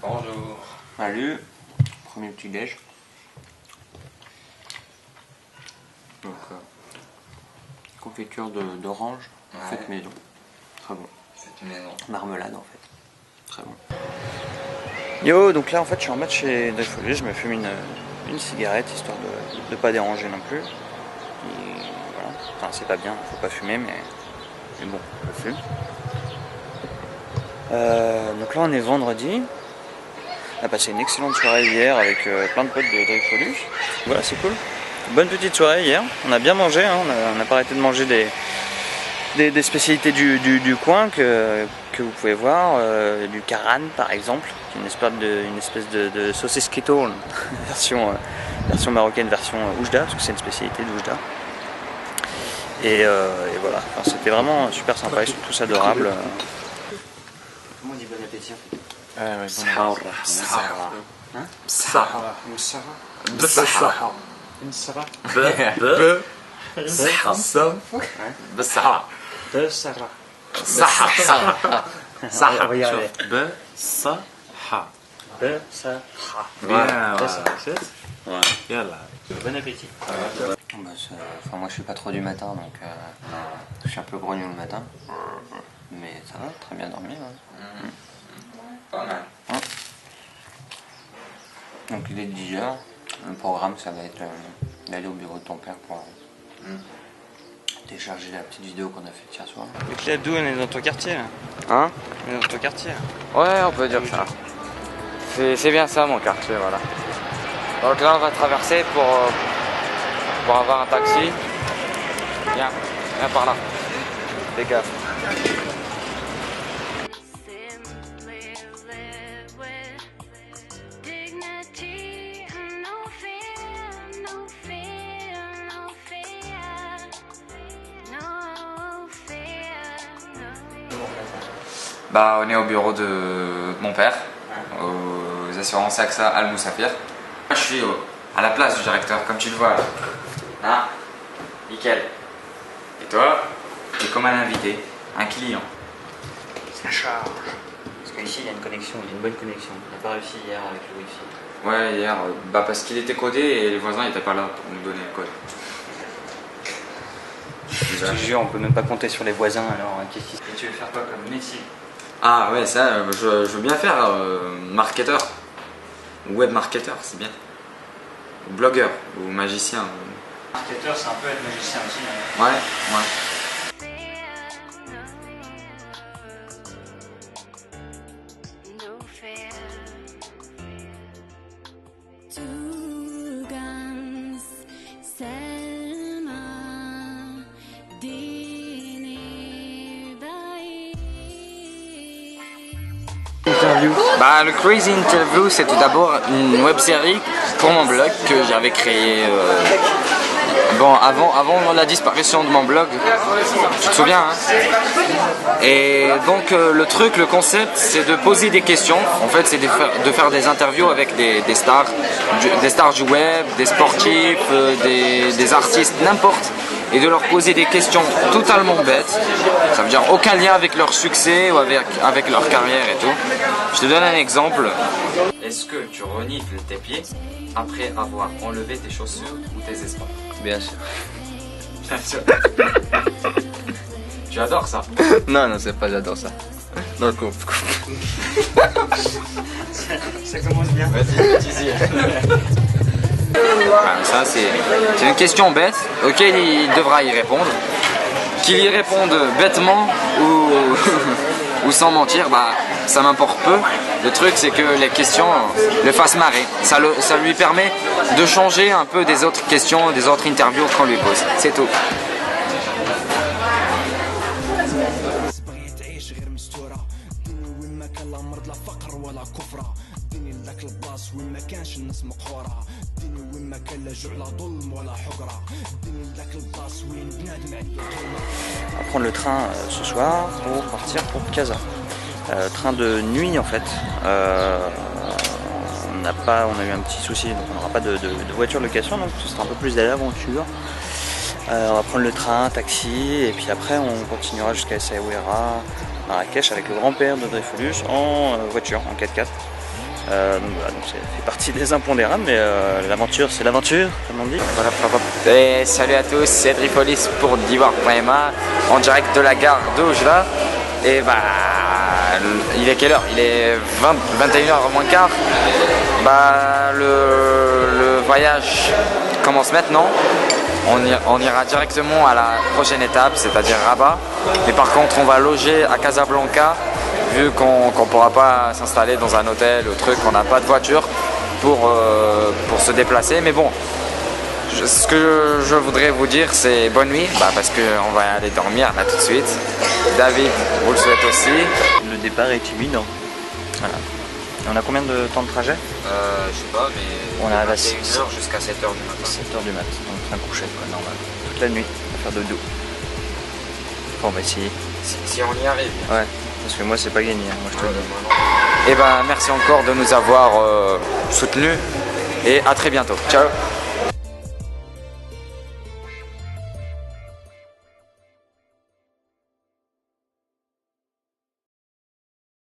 Bonjour. Salut. Premier petit déj. Donc, confiture d'orange, faite maison. Très bon. Faite maison. Marmelade en fait. Très bon. Yo, donc là en fait je suis en mode chez Dreyfus, je me fume une cigarette histoire de pas déranger non plus. Et voilà. Enfin c'est pas bien, faut pas fumer mais bon, je fume. Donc là on est vendredi. On a passé une excellente soirée hier avec plein de potes de Dreyfus. Voilà, c'est cool. Bonne petite soirée hier. On a bien mangé, hein. On n'a pas arrêté de manger des spécialités du coin que vous pouvez voir. Du karan par exemple, une espèce de saucisse keto, version marocaine, version oujda, parce que c'est une spécialité d'oujda. Et voilà, enfin, c'était vraiment super sympa, ils sont tous adorables. Tout le monde dit bon appétit. Sahara. Hein? Sahara. Sahara. Sahara. Bon appétit. Enfin, moi je suis pas trop du matin donc je suis un peu grognon le matin. Mais ça va, très bien dormi. Ouais. Pas mal. Donc il est 10h. Le programme ça va être d'aller au bureau de ton père pour télécharger la petite vidéo qu'on a faite hier soir. Donc là d'où on est dans ton quartier là? Hein? On est dans ton quartier là. Ouais, on peut dire ça. C'est bien ça mon quartier, voilà. Donc là on va traverser pour avoir un taxi. Viens par là. Fais gaffe. Bah, on est au bureau de mon père, aux assurances AXA Al Moussafir. Je suis à la place du directeur, comme tu le vois là. Hein? Nickel. Et toi? T'es comme un invité, un client. Ça charge. Parce qu'ici il y a une connexion, il y a une bonne connexion. On n'a pas réussi hier avec le wifi. Ouais, hier, bah parce qu'il était codé et les voisins n'étaient pas là pour nous donner le code. Je te jure, on peut même pas compter sur les voisins alors. Qu'est-ce que tu veux faire quoi comme métier? Ah ouais, ça, je veux bien faire marketeur, web marketeur, c'est bien. Ou blogueur, ou magicien. Marketeur, c'est un peu être magicien aussi. Hein. Ouais. Bah, le Crazy Interview, c'est tout d'abord une web série pour mon blog que j'avais créé avant la disparition de mon blog. Tu te souviens, hein? Et donc le concept, c'est de poser des questions. En fait, c'est de faire des interviews avec des stars du web, des sportifs, des artistes, n'importe. Et de leur poser des questions totalement bêtes, ça veut dire aucun lien avec leur succès ou avec leur carrière et tout. Je te donne un exemple. Est-ce que tu renifles tes pieds après avoir enlevé tes chaussures ou tes espadrilles? Bien sûr. Bien sûr. Tu adores ça? Non, c'est pas j'adore ça. Non, coupe. Ça commence bien. Vas-y, dis-y. Ça c'est une question bête auquel il devra y répondre. Qu'il y réponde bêtement ou sans mentir, bah ça m'importe peu. Le truc c'est que les questions le fassent marrer. Ça lui permet de changer un peu des autres questions, des autres interviews qu'on lui pose. C'est tout. On va prendre le train ce soir pour partir pour Casa. Train de nuit en fait. On a eu un petit souci, donc on n'aura pas de voiture de location, donc ce sera un peu plus d'aventure. On va prendre le train, taxi, et puis après on continuera jusqu'à Essaouira, Marrakech, avec le grand-père de Dreyfus en voiture, en 4x4. Donc voilà, donc ça fait partie des impondérables, mais l'aventure c'est l'aventure, comme on dit. Et salut à tous, c'est Drifolis pour Divoire.ma en direct de la gare d'Aujda. Et bah, il est quelle heure? Il est 21h moins quart. Bah, le voyage commence maintenant. On ira directement à la prochaine étape, c'est-à-dire Rabat. Mais par contre, on va loger à Casablanca, vu qu'on ne pourra pas s'installer dans un hôtel ou truc, on n'a pas de voiture pour se déplacer. Mais bon, ce que je voudrais vous dire, c'est bonne nuit, parce qu'on va aller dormir là tout de suite. David, vous le souhaite aussi. Le départ est imminent. Voilà. On a combien de temps de trajet? Je sais pas, mais on arrive à 1h jusqu'à 7h du matin. 7h du mat, donc train couché, quoi, normal. Toute la nuit, on va faire dodo. Enfin, on va essayer. Si on y arrive. Ouais, parce que moi c'est pas gagné, moi je te le dis. Et ben merci encore de nous avoir soutenus et à très bientôt. Ciao.